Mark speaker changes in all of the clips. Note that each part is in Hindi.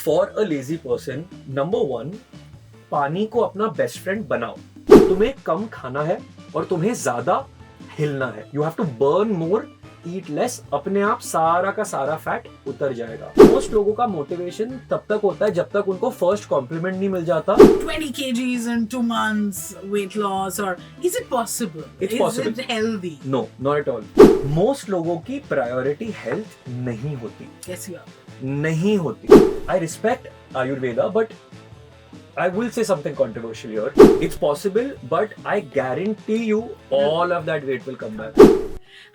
Speaker 1: For a lazy person, number 1, पानी को अपना बेस्ट फ्रेंड बनाओ। तुम्हें कम खाना है और तुम्हें ज्यादा हिलना है। You have to burn more, eat less. अपने आप सारा का सारा फैट उतर जाएगा। मोस्ट लोगों का मोटिवेशन तब तक होता है जब तक उनको फर्स्ट कॉम्प्लीमेंट नहीं मिल जाता।
Speaker 2: 20 kgs in 2 months weight loss, or is it possible?
Speaker 1: It's possible.
Speaker 2: Is it healthy?
Speaker 1: No, not at all. Most लोगों की प्रायोरिटी हेल्थ नहीं होती।
Speaker 2: Yes, you are.
Speaker 1: नहीं होती। I respect Ayurveda, but I will say something controversial here. It's possible, but I guarantee you all of that weight will come back.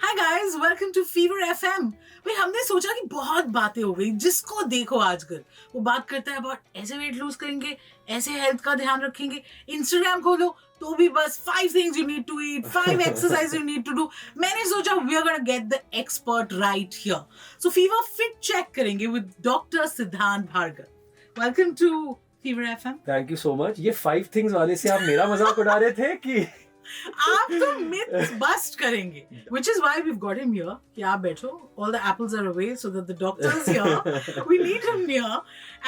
Speaker 2: Hi guys, welcome to Fever FM. भाई हमने सोचा कि बहुत बातें हो गई, जिसको देखो आजकल वो बात करता है अबाउट ऐसे वेट लूज करेंगे, ऐसे हेल्थ का ध्यान रखेंगे। इंस्टाग्राम खोलो तो भी बस 5 things you need to eat, 5 exercises you need to do। मैंने सोचा we are gonna get the expert right here. So Fever Fit check करेंगे with Dr. सिद्धांत Bhargava. Welcome to Fever FM.
Speaker 1: Thank you so much. ये 5 things वाले से आप मेरा मजाक उड़ा रहे थे कि
Speaker 2: आप तो myths bust करेंगे, which is why we've got him here. कि आप बैठो, all the apples are away so that the doctor is here. We need him here.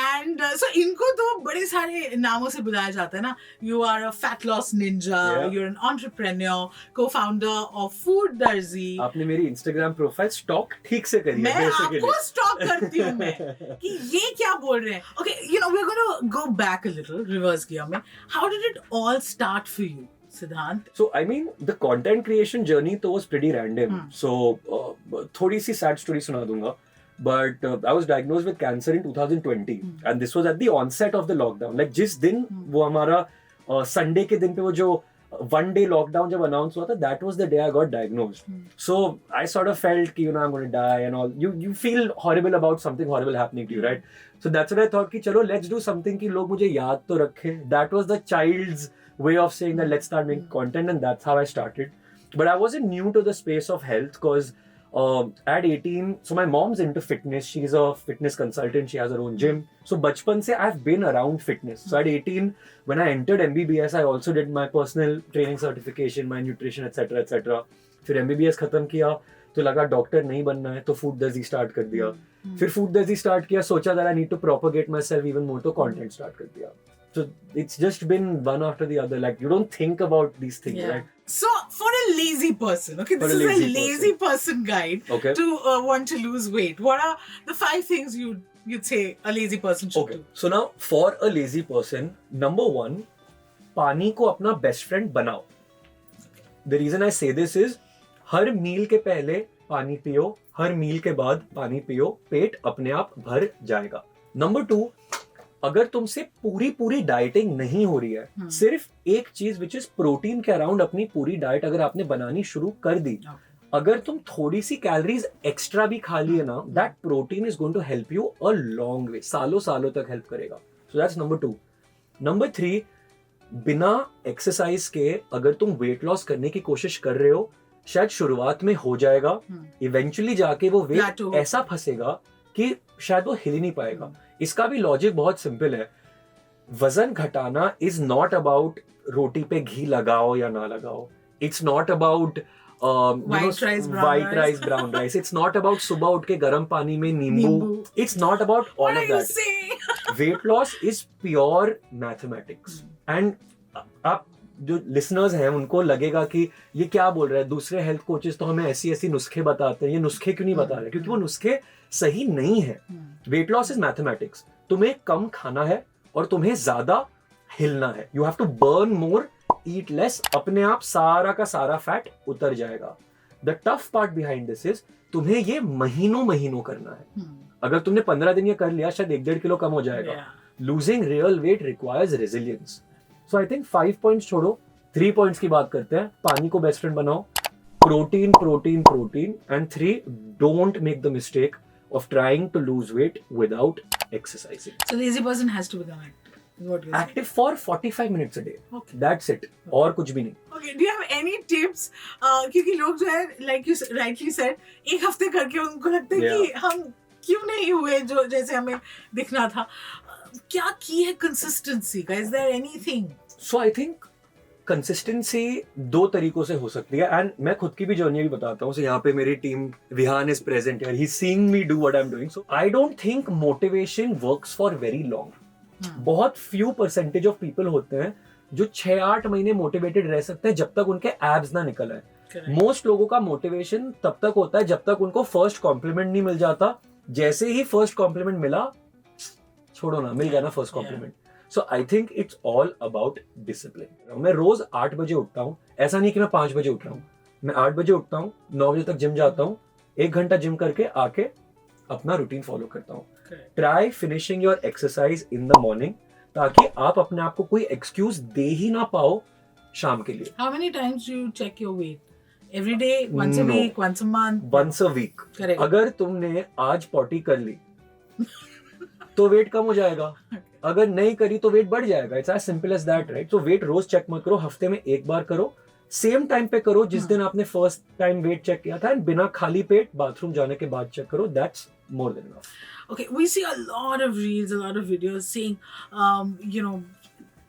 Speaker 2: And so इनको तो बड़े सारे नामों से बुलाया जाता है ना. You are a fat loss ninja.
Speaker 1: Yeah.
Speaker 2: You're an entrepreneur, co-founder of Food Darzi.
Speaker 1: आपने मेरी Instagram प्रोफाइल स्टॉक ठीक से करी है।
Speaker 2: मैं आपको स्टॉक करती हूँ मैं कि ये क्या बोल रहे हैं. Okay, we're going to go back a little, reverse gear में. How did it all start for you, Siddhant?
Speaker 1: So I mean, the content creation journey तो was pretty random. So थोड़ी सी sad story सुना दूंगा. But I was diagnosed with cancer in 2020, and this was at the onset of the lockdown. Like जिस दिन वो हमारा Sunday के दिन पे वो जो one day lockdown जब announce हुआ था, that was the day I got diagnosed. So I sort of felt कि I'm going to die and all. You feel horrible about something horrible happening to you, right? So that's when I thought कि चलो let's do something कि लोग मुझे याद तो रखें. That was the child's way of saying that let's start making content, and that's how I started. But I wasn't new to the space of health because at 18, so my mom's into fitness. She's a fitness consultant. She has her own gym. So bachpan se I've been around fitness. So at 18, when I entered MBBS, I also did my personal training certification, my nutrition, etc., etc. फिर MBBS खत्म किया तो लगा डॉक्टर नहीं बनना है तो फूड दर्जी स्टार्ट कर दिया. फिर फूड दर्जी स्टार्ट किया, सोचा that I need to propagate myself even more, तो content स्टार्ट कर दिया. So it's just been one after the other. Like you don't think about these things, right?
Speaker 2: So for a lazy person, okay, this is a lazy person guide to want to lose weight. What are the 5 things you'd say a lazy person should do?
Speaker 1: So now for a lazy person, number 1, पानी को अपना best friend बनाओ. The reason I say this is हर मील के पहले पानी पियो, हर मील के बाद पानी पियो, पेट अपने आप भर जाएगा. Number 2, अगर तुमसे पूरी डाइटिंग नहीं हो रही है, सिर्फ एक चीज विच इज प्रोटीन के अराउंड अपनी पूरी डाइट अगर आपने बनानी शुरू कर दी, अगर तुम थोड़ी सी कैलोरीज एक्स्ट्रा भी खा लिए ना, that protein is going to help you a long way. सालों तक हेल्प करेगा. So that's number 2. नंबर 3, बिना एक्सरसाइज के अगर तुम वेट लॉस करने की कोशिश कर रहे हो, शायद शुरुआत में हो जाएगा, इवेंचुअली जाके वो वेट ऐसा फंसेगा कि शायद वो हिल ही नहीं पाएगा. इसका भी लॉजिक बहुत सिंपल है. वजन घटाना इज नॉट अबाउट रोटी पे घी लगाओ या ना लगाओ. It's not about white rice brown rice. It's not about सुबह उठ के गर्म पानी में नींबू. It's not about all of that. Wait loss is pure mathematics. And आप जो लिसनर्स हैं उनको लगेगा कि ये क्या बोल रहा है, दूसरे हेल्थ कोचेस तो हमें ऐसी नुस्खे बताते हैं, ये नुस्खे क्यों नहीं बता रहे? क्योंकि वो नुस्खे सही नहीं है. Weight loss is mathematics. तुम्हें कम खाना है और तुम्हें ज्यादा हिलना है. You have to burn more, eat less. अपने आप सारा का सारा फैट उतर जाएगा. The tough part behind this is तुम्हें ये महीनों करना है. अगर तुमने 15 दिन ये कर लिया, शायद 1-1.5 किलो कम हो जाएगा. Losing real weight requires resilience. So I think 5 points छोड़ो, 3 पॉइंट्स की बात करते हैं. पानी को बेस्ट फ्रेंड बनाओ, protein, and 3, don't make the mistake of trying to lose weight without exercising.
Speaker 2: So lazy person has to become active.
Speaker 1: Active for 45 minutes a day. Okay. That's it. और कुछ भी नहीं.
Speaker 2: Okay, do you have any tips? क्योंकि लोग जो है, like you rightly said, एक हफ्ते करके उनको लगता है कि हम क्यों नहीं हुए जो जैसे हमें दिखना था. क्या की है consistency का? Is there anything?
Speaker 1: So I think consistency दो तरीकों से हो सकती है, एंड मैं खुद की भी जर्नी भी बताता हूँ. So, यहाँ पे मेरी team Vihan is present here, he is seeing me do what I am doing. So I don't think motivation works for very long. बहुत फ्यू परसेंटेज ऑफ पीपल होते हैं जो 6-8 महीने मोटिवेटेड रह सकते हैं जब तक उनके एब्स ना निकल आए. मोस्ट लोगों का मोटिवेशन तब तक होता है जब तक उनको फर्स्ट कॉम्प्लीमेंट नहीं मिल जाता. जैसे ही फर्स्ट कॉम्प्लीमेंट मिला, छोड़ो ना, मिल गया ना first compliment. So I think it's all about discipline. मैं रोज 8 बजे उठता हूँ. ऐसा नहीं कि मैं 5 बजे उठ रहा हूँ. मैं 8 बजे उठता हूँ, 9 बजे तक जिम जाता हूँ, 1 घंटा जिम करके आके अपना रूटीन फॉलो करता हूँ. Try finishing your exercise in the morning, ताकि आप अपने आप को कोई एक्सक्यूज दे ही ना पाओ शाम के लिए.
Speaker 2: How many times do you check your weight? Every day, once a week, once a month?
Speaker 1: Once a week.
Speaker 2: Correct.
Speaker 1: अगर तुमने आज पॉटी कर ली तो वेट कम हो जाएगा. अगर नहीं करी तो वेट बढ़ जाएगा. It's as simple as that, right? तो वेट रोज चेक मत करो, हफ्ते में एक बार करो. सेम टाइम पे करो जिस दिन आपने फर्स्ट टाइम वेट चेक किया था, एंड बिना खाली पेट बाथरूम जाने के बाद चेक करो. That's more than enough.
Speaker 2: Okay, we see a lot of reels, a lot of videos saying,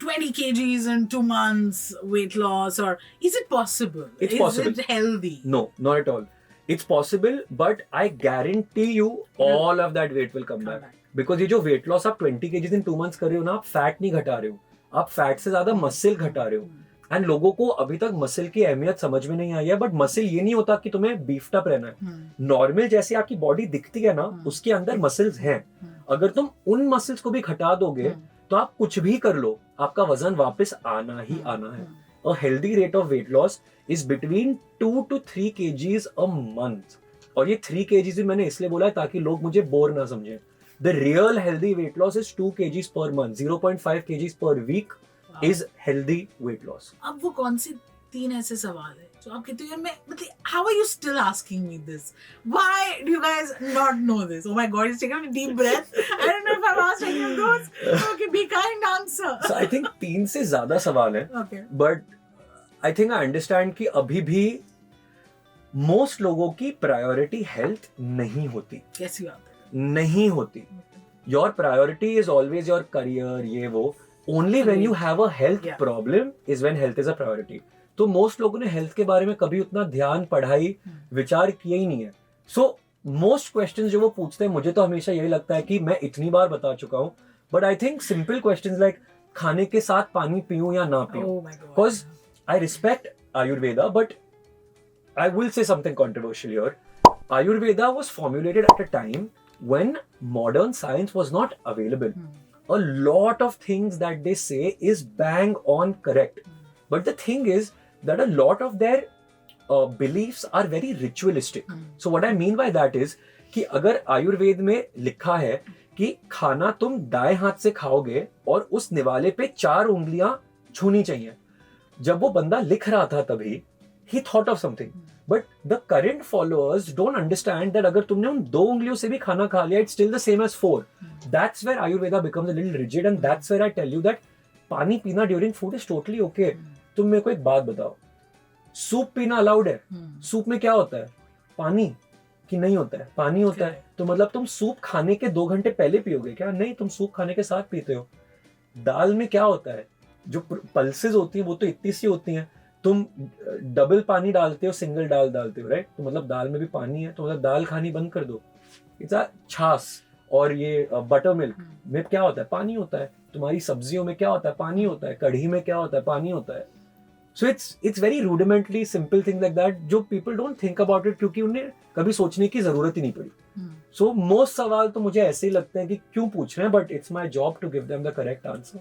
Speaker 2: 20 kgs in 2 months weight loss, or is it possible?
Speaker 1: It's
Speaker 2: is
Speaker 1: possible.
Speaker 2: it healthy?
Speaker 1: No, not at all. It's possible, but I guarantee you all of that weight will come back. Because ये जो weight loss आप 20 kgs in 2 months कर रहे हो ना, आप फैट नहीं घटा रहे हो, आप फैट से ज्यादा मसल घटा रहे हो. एंड लोगों को अभी तक मसल की अहमियत समझ में नहीं आई है. बट मसल ये नहीं होता कि तुम्हें बीफ्ड अप रहना है. नॉर्मल जैसे आपकी बॉडी दिखती है ना, उसके अंदर मसल्स हैं. अगर तुम उन मसल्स को भी घटा दोगे तो आप कुछ भी कर लो, आपका वजन वापस आना ही आना है. A healthy rate of weight loss is between 2 to 3 kgs a month. और ये 3 kgs भी मैंने इसलिए बोला है ताकि लोग मुझे बोर ना समझें. The real healthy weight loss is 2 kgs per month. 0.5 kgs per week is healthy weight loss.
Speaker 2: अब वो कौन सी 3 ऐसे सवाल है जो आप कहते हो, मैं मतलब how are you still asking me this? Why do you guys not know this? Oh my God, he's taking a deep breath. I don't know if I've asked any of those. Okay, be kind, answer.
Speaker 1: So I think 3 से ज्यादा सवाल है.
Speaker 2: Okay.
Speaker 1: But I think I understand कि अभी भी most लोगों की प्रायोरिटी हेल्थ नहीं होती.
Speaker 2: कैसी बात है?
Speaker 1: नहीं होती. Your priority is always your career, ये वो. Only when you have a health problem is when health is a priority. तो most लोगों ने हेल्थ के बारे में कभी उतना ध्यान, पढ़ाई, विचार किया ही नहीं है. So most questions जो वो पूछते हैं, मुझे तो हमेशा यही लगता है कि मैं इतनी बार बता चुका हूँ. But I think simple questions like खाने के साथ पानी पीऊं या ना पीऊं.
Speaker 2: Oh my God.
Speaker 1: Because I respect Ayurveda, but I will say something controversial here. Ayurveda was formulated at a time when modern science was not available. A lot of things that they say is bang on correct. But the thing is that a lot of their beliefs are very ritualistic. So what I mean by that is कि अगर आयुर्वेद में लिखा है कि खाना तुम दाएं हाथ से खाओगे और उस निवाले पे 4 उंगलियां छूनी चाहिए. जब वो बंदा लिख रहा था तभी he thought of something. But the current followers don't understand that अगर तुमने उन 2 उंगलियों से भी खाना खा लिया, it's still the same as 4. That's where Ayurveda becomes a little rigid, and that's where I tell you that पानी पीना during food is totally okay. तुम मेरे को एक बात बताओ, सूप पीना अलाउड है. सूप में क्या होता है? पानी कि नहीं होता है? पानी होता है. तो मतलब तुम सूप खाने के 2 घंटे पहले पियोगे क्या? नहीं, तुम सूप खाने के साथ पीते हो. दाल में क्या होता है? जो पल्सेस होती हैं वो तो इतनी सी होती हैं. तुम डबल पानी डालते हो, सिंगल दाल डालते हो, राइट? तो मतलब दाल में भी पानी है, तो मतलब दाल खानी बंद कर दो. इट्स छाछ और ये बटर मिल्क में क्या होता है? पानी होता है. तुम्हारी सब्जियों में क्या होता है? पानी होता है. कढ़ी में क्या होता है? पानी होता है. So it's very rudimentally simple thing like that जो people don't think about it, क्योंकि उन्हें कभी सोचने की जरूरत ही नहीं पड़ी. सो मोस्ट सवाल तो मुझे ऐसे ही लगते हैं कि क्यों पूछ रहे हैं, but it's my job to give them the correct answer.